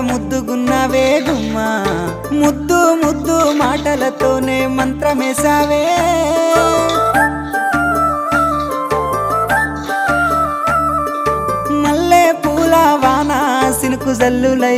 ముద్దుగున్నావే గుమ్మా ముద్దు ముద్దు మాటలతోనే మంత్రమేసావే మల్లె పూల వాన సినుకు జల్లులై